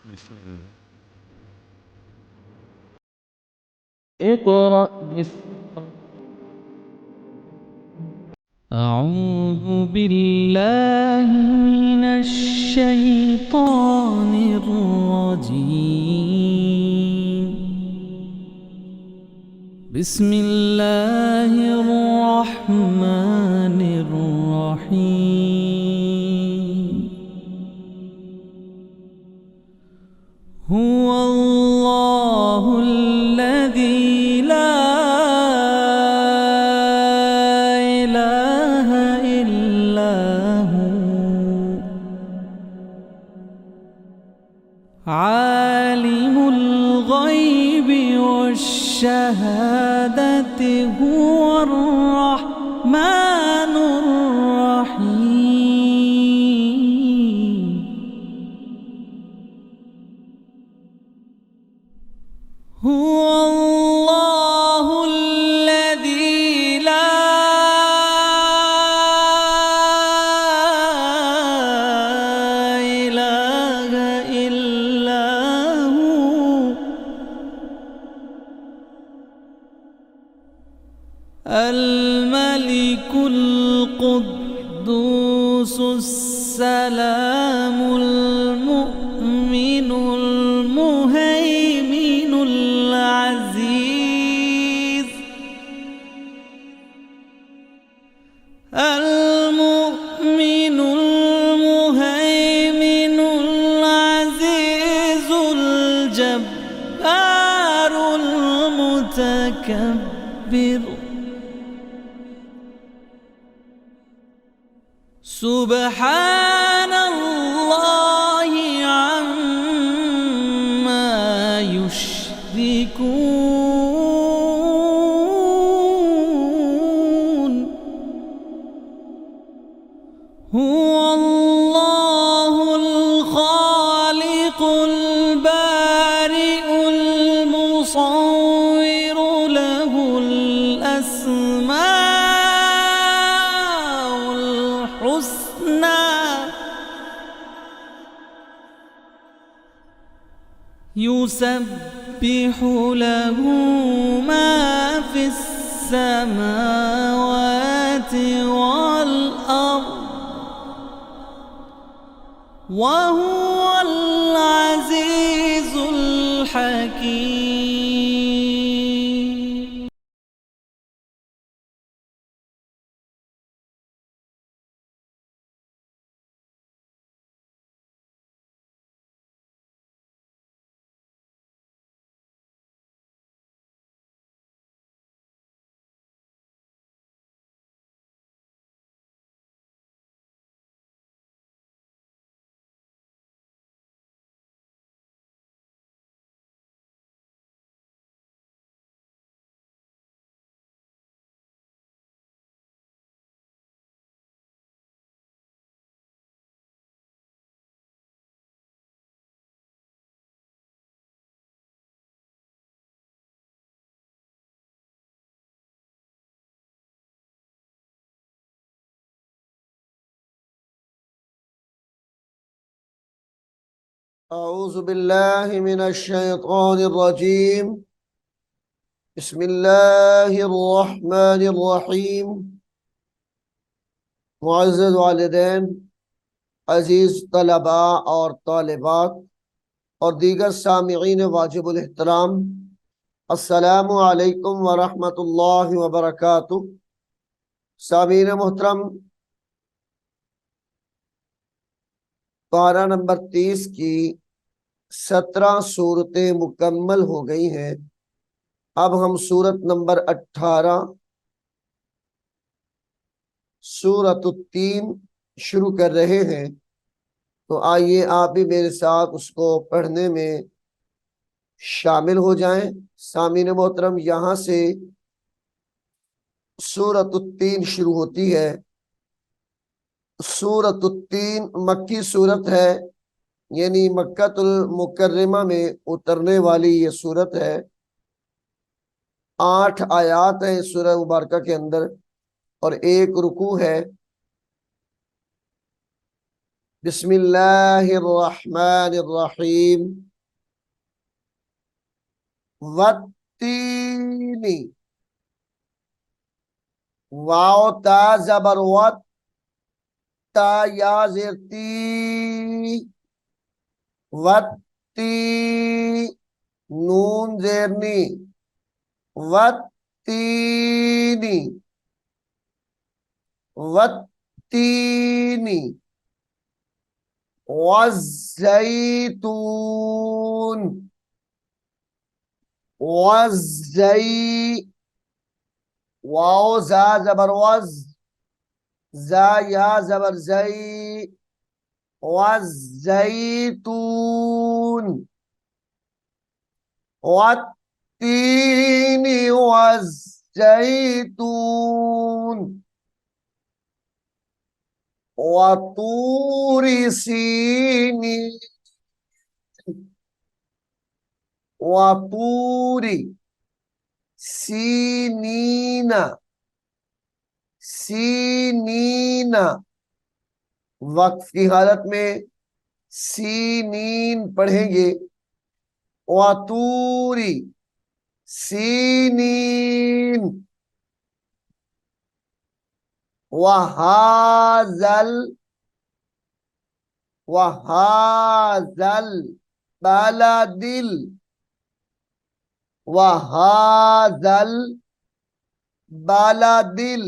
بسم الله. اقرأ باسم أعوذ بالله من الشيطان الرجيم. بسم الله الرحمن الرحيم. هو الله الذي لا إله إلا هو عالم الغيب والشهادة هو الرحمن الرحيم. هو الله الذي لا إله إلا هو الملك القدوس السلام المؤمن المهيمن العزيز المؤمن المهيمن العزيز الجبار المتكبر سبحان الله عما يشركون. هو الله الخالق البارئ المصور له الأسماء الحسنى يسبح له ما في السماوات والأرض وهو العزيز الحكيم. أعوذ بالله من الشيطان الرجيم. بسم الله الرحمن الرحيम. मुअज़्ज़ज़ वालिदैन, अजीज तलबा और तालिबात और दीगर सामिईन वाजिबुल एहतराम, अस्सलामु अलैकुम व रहमतुल्लाहि व बरकातुहू। सामीन मोहतरम, पारा नंबर 30 की 17 सूरतें मुकम्मल हो गई हैं। अब हम सूरत नंबर 18 सूरत-उत-तीन शुरू कर रहे हैं। तो आइए आप भी मेरे साथ उसको पढ़ने में शामिल हो जाएं। सामीन मोहतरम, यहाँ से सूरत-उत-तीन शुरू होती है। सूरत-उत-तीन मक्की सूरत है, यानी मक्कातुल मुकर्रमा में उतरने वाली ये सूरत है। 8 आयात है इस सूरह मुबारका के अंदर और 1 रुकू है। बिस्मिल्लाहिर्रहमानिर्रहीम। वत्तीनी, वाव ता जबर वत, ता या जेर ती, वत्ती, नून जेरनी, वत्तीनी, वत्तीनी, वज़्ज़ैतून, वज़्ज़ई, वाओ जा जबर वज़, जा या जबर जई, वज़्ज़ैतून, वत्तीनी वज़्ज़ैतून, वतूरी सीनीन, वतूरी सीनीना, सीनीना, वक्फ की हालत में सीनीन पढ़ेंगे। वतूरी सीनीन, वहाजल, वहाजल बलदिल, वहाजल बलदिल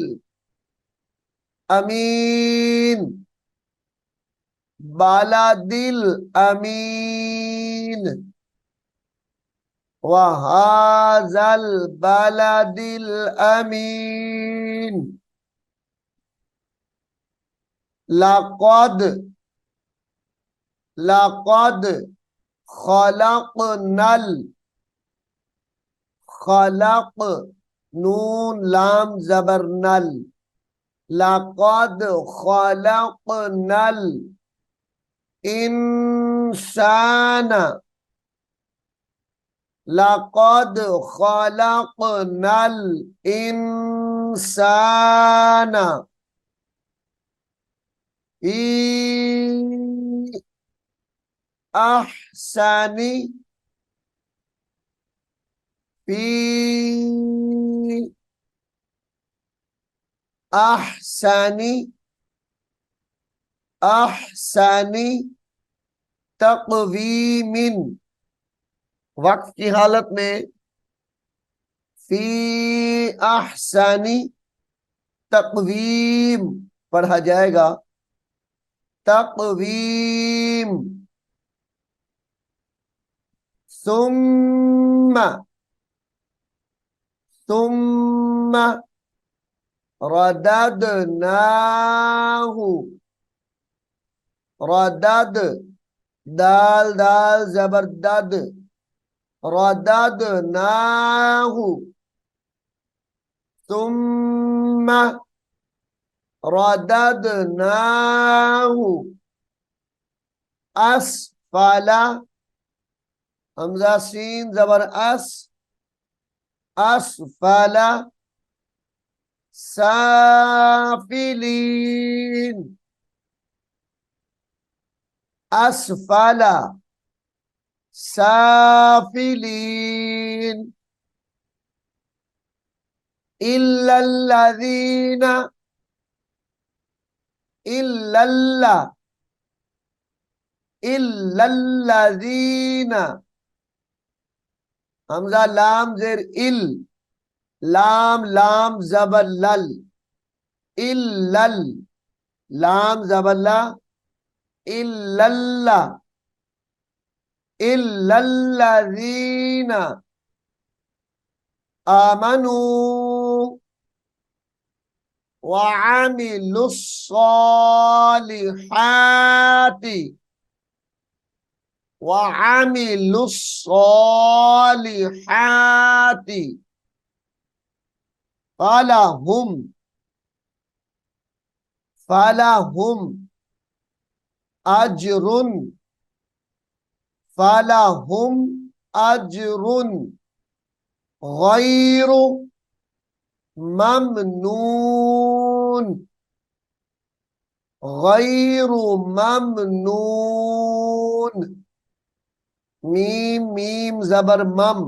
अमीन, बलदिल अमीन, वहाजल बलदिल अमीन। लक़द, लक़द खलक़नल, खलक़, नून लाम जबर नल, लक़द खलक़नल इंसान, लक़द खलक़नल इंसान फी अहसनी, फी अहसनी, अहसनी तक़वीमिन, वक्फ की हालत में फी अहसनी तक़वीम पढ़ा जाएगा। तक़वीम, सुम्मा, सुम्मा रददनाहु, रदद, दाल दाल जबर दद, रददनाहु, सुम्मा रददनाहु अस्फला, हमजा सीन जबर अस, अस्फला साफिलीन, अस्फला साफिलीन, इल्लल्लज़ीना, इल्लल्ला, इल्लल्लज़ीना, हमजा लाम जेर इल, लाम लाम जबर लल, इल्लल, लाम जबर ला, इल्लल्ला, इल्लल्लज़ीना आमनू वअमिलुस्सॉलिहाति, वअमिलुस्सॉलिहाति फलहुम, फलहुम अजरुन, फलहुम अजरुन गैरु ममनून, गैरु ममनून, मीम मीम जबर मम,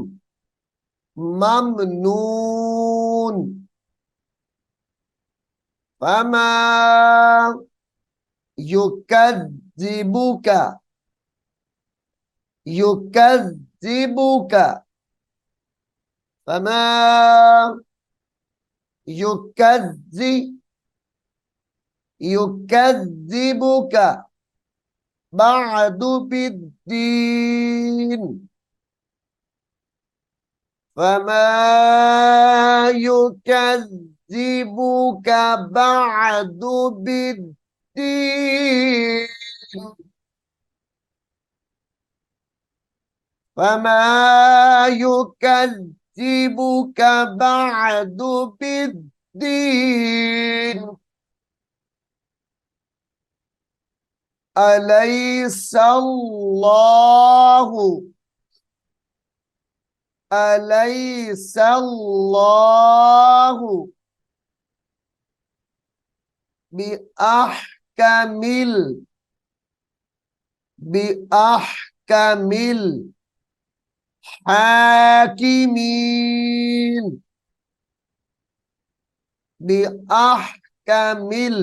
ममनून। फमा युकज़्ज़िबुका, युकज़्ज़िबुका, फमा युकज़्ज़ि युकज़्ज़िबुका बअदु बिद्दीन, फमा युकज़्ज़िबुक बअदु बिद्दीन, फमा युकज़्ज़िबुक बअदु बिद्दीन, अलैसल्लाहु, अलैसल्लाहु बिअहकमिल, बिअहकमिल हाकिमीन, बिअहकमिल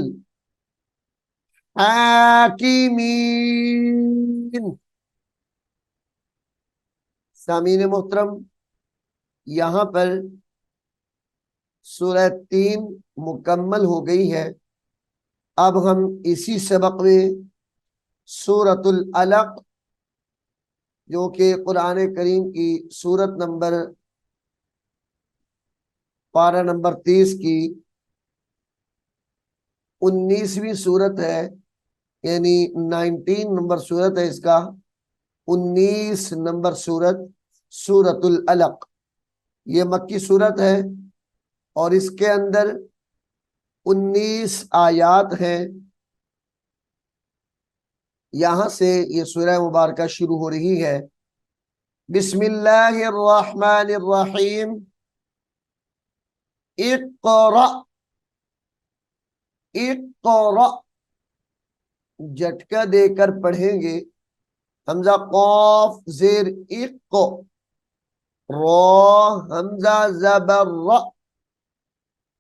हाकिमीन। सामीन मोहतरम, यहां पर सूरह 3 मुकम्मल हो गई है। अब हम इसी सबक में सूरतुल अलक, जो कि कुरान करीम की सूरत नंबर पारा नंबर 30 की 19वीं सूरत है, यानी 19 नंबर सूरत है इसका, 19 नंबर सूरत सूरतुल अलक। ये मक्की सूरत है और इसके अंदर 19 आयात हैं। यहां से ये सूरह मुबारका शुरू हो रही है। बिस्मिल्लाहिर्रहमानिर्रहीम, इक़रा, इक़रा, झटका देकर पढ़ेंगे। हमजा कौफ जेर इक़, रो हमजा जबर र,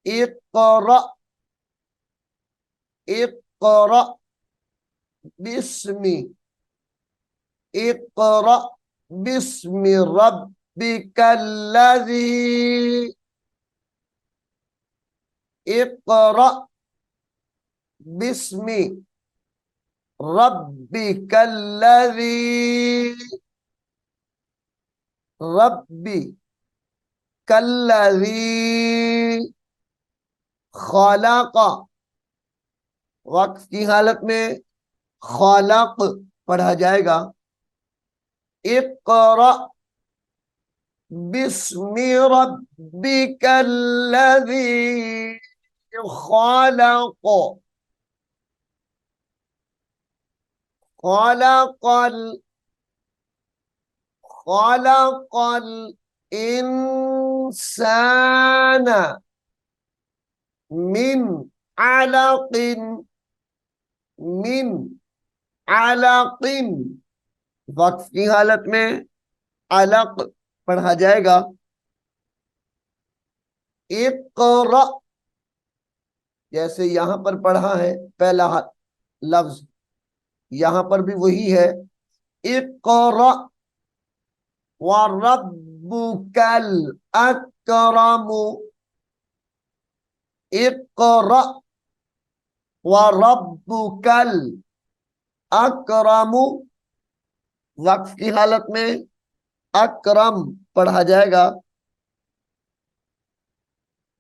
इक़रा, इक़रा बिस्मि, इक़रा बिस्मि रब्बिकल्लज़ी, इक़रा बिस्मि रब्बिकल्लज़ी, रब्बी कल्लज़ी खलक़, वक्फ की हालत में खलक़ पढ़ा जाएगा। इक़रा बिस्मि रब्बिकल्लज़ी खलक़, खलक़ल, खलक़ल इंसान मिन अलक़िन, मिन अलक़िन, वक्फ की हालत में अलक पढ़ा जाएगा। इक़रा, जैसे यहां पर पढ़ा है पहला लफ्ज, यहां पर भी वही है। इक़रा व रब्बुकल अकरमु, इक़रा व रब्बुकल अकरमु, वक्फ की हालत में अकरम पढ़ा जाएगा।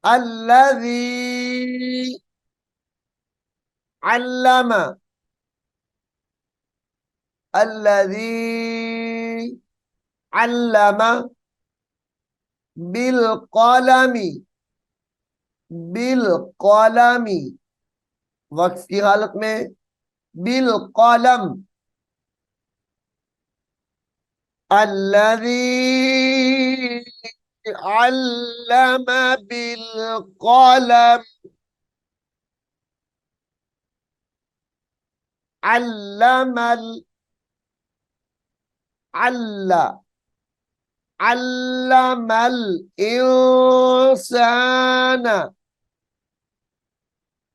अल्लज़ी अल्लम, अल्लज़ी अल्लम बिल कलमी, बिल कलमी, वक्फ की हालत में बिल कलम। अल्लज़ी अल्लम बिल कलम, علم علم الإنسان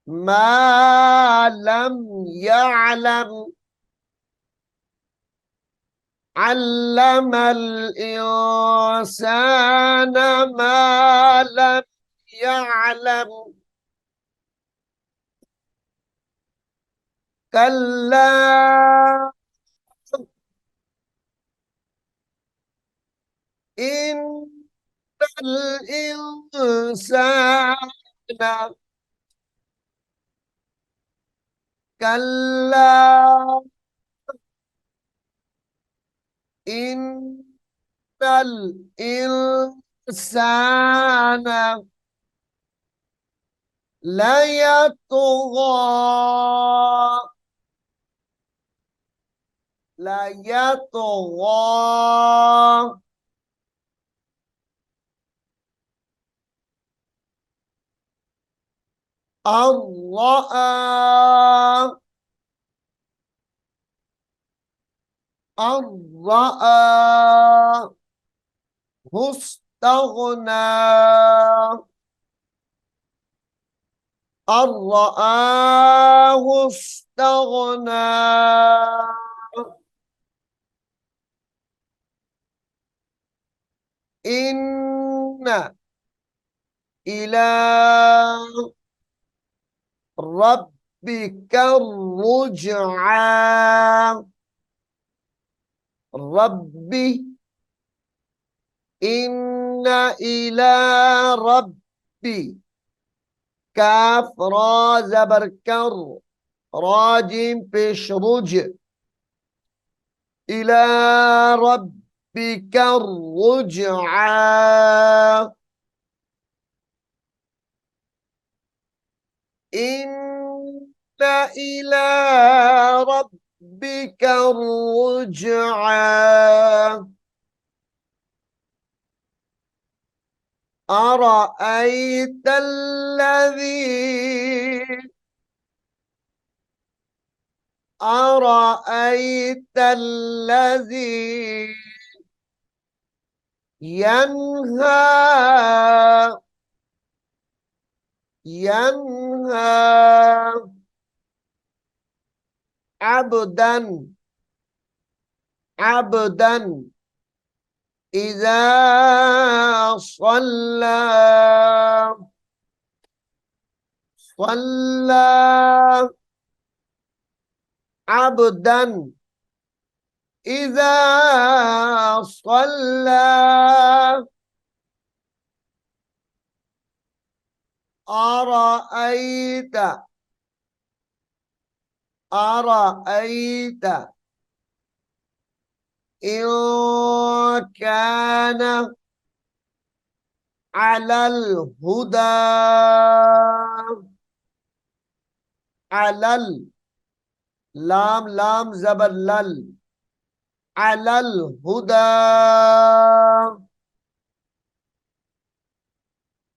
ما لم يعلم. علم الإنسان ما لم يعلم. كلا إن الإنسان كلا إن الإنسان ليطغى أن رآه استغنى. أن رآه استغنى. إن إلى ربك الرجعى. ربي إن إلى ربي كاف را زبر كر راجم پیش رج. إلى ربك الرجعى. إن إلى ربك الرجعى. أرأيت الذي ينهى عبدا إذا صلى عبدا إذا صلى. أرأيت إن كان على الهدى. على لام زبر لل. على الهدى.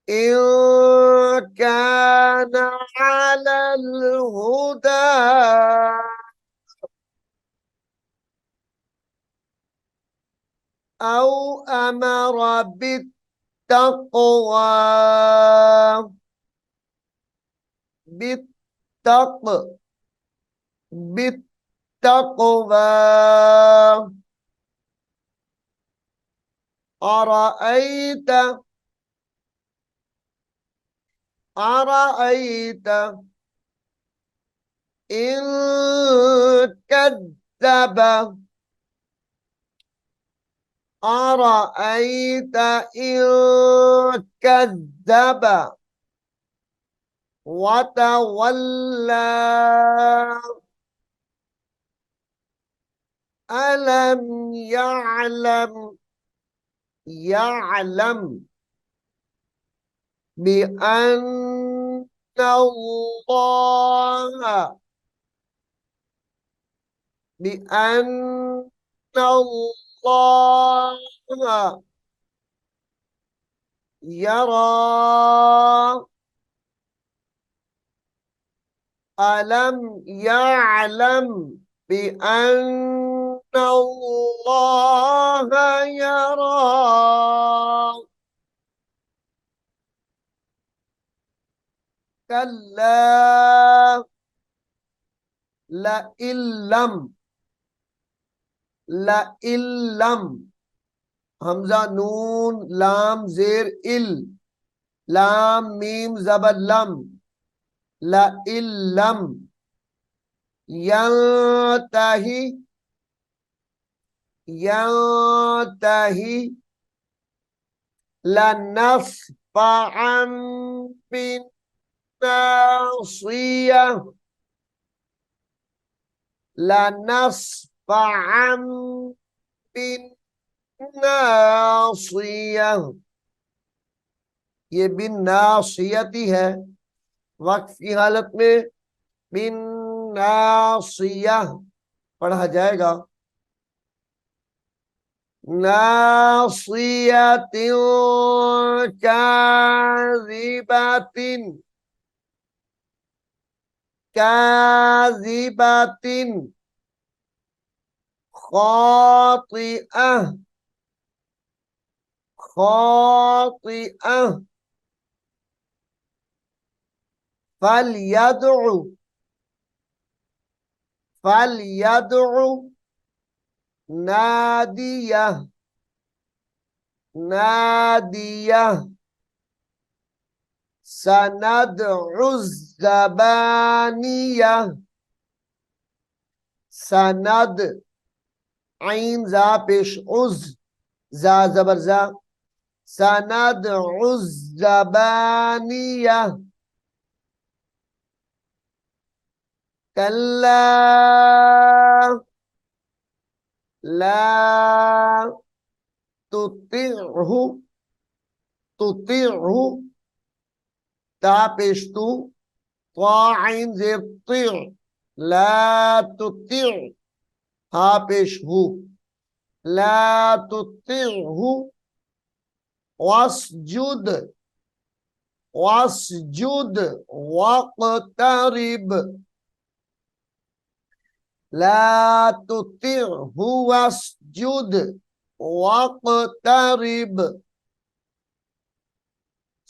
إن كان على الهدى أو أمر بالتقوى. بالتقوى. أرأيت إن كذب. أرأيت إن كذب وتولى. ألم يعلم بأن الله يرى अलम यअलम बिअन्नल्लाह यरा। कल्ला लइल्लम, लइल्लम, हमजा नून लाम जेर इल, लाम मीम जबर लम, लइल्लम यंतही, यंतही लनस्फअन बिन्नासिया, लनस्फअन बिन्नासिया। ये बिन्नासियती है, वक्फ की हालत में बिन्नासिया पढ़ा जाएगा। नासियतिन काज़िबतिन, काज़िबतिन खातिअह, खातिअह फलयदउ, फलयदउ नादियह, नादियह सनदउ ज़बानियह, सनद ऐन जा पेश उज़, जा जबर जा, सनदउ ज़बानियह। कल्ला ला तुतिअहु, तुतिअहु ता पेश तू, ता ऐन जेर ति, ला तुतिअ, हा पेश हु, ला तुतिअहु वस्जुद, वस्जुद वक़्तरिब, ला तुतिअहु वस्जुद वक़्तरिब।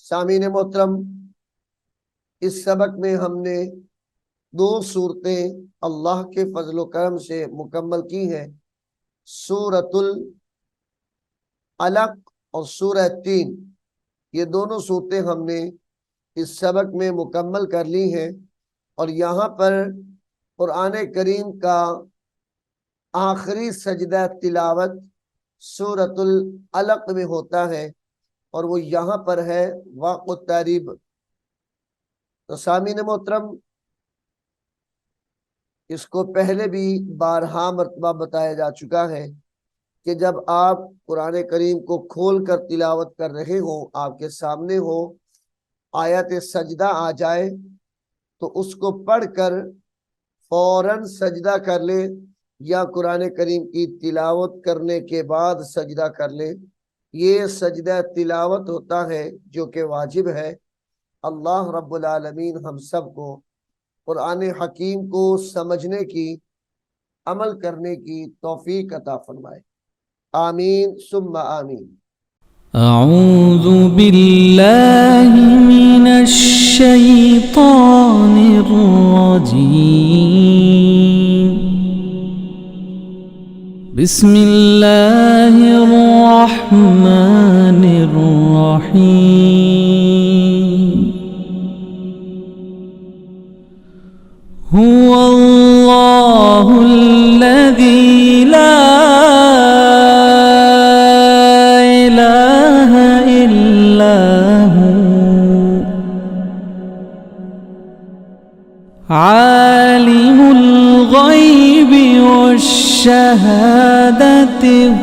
सामीन मोहतरम, इस सबक में हमने दो सूरतें अल्लाह के फजल करम से मुकम्मल की हैं, सूरतुल अलक और सूरह तीन। ये दोनों सूरतें हमने इस सबक में मुकम्मल कर ली हैं। और यहाँ पर कुरान करीम का आखिरी सजदा तिलावत सूरतुल अलक में होता है और वो यहाँ पर है वक़्तरिब। तो सामीन मोहतरम, इसको पहले भी बारहा मरतबा बताया जा चुका है कि जब आप कुरान करीम को खोल कर तिलावत कर रहे हो, आपके सामने हो, आयत सजदा आ जाए तो उसको पढ़कर फौरन सजदा कर ले, या कुरान करीम की तिलावत करने के बाद सजदा कर ले। ये सजदा तिलावत होता है जो कि वाजिब है। अल्लाह रब्बुल आलमीन हम सब को कुरान हकीम को समझने की, अमल करने की तौफीक अता फरमाए। आमीन सुम्मा आमीन। أعوذ بالله من الشيطان الرجيم. بسم الله الرحمن الرحيم. هو الله الذي لا عالم الغيب والشهادة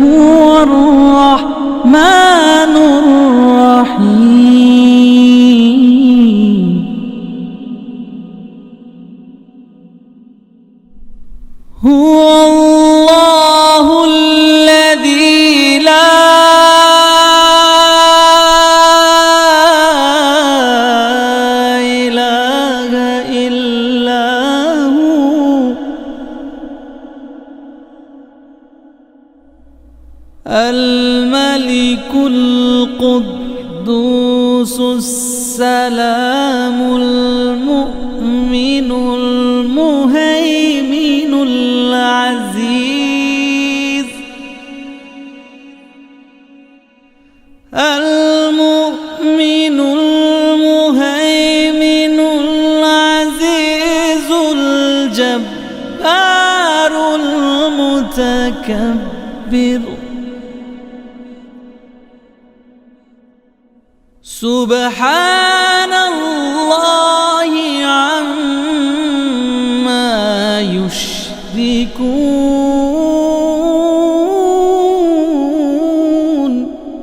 هو الرحمن الرحيم. هو الله الذي لا إله إلا الملك القدوس السلام المؤمن المهيمن العزيز المؤمن المهيمن العزيز الجبار المتكبر سبحان الله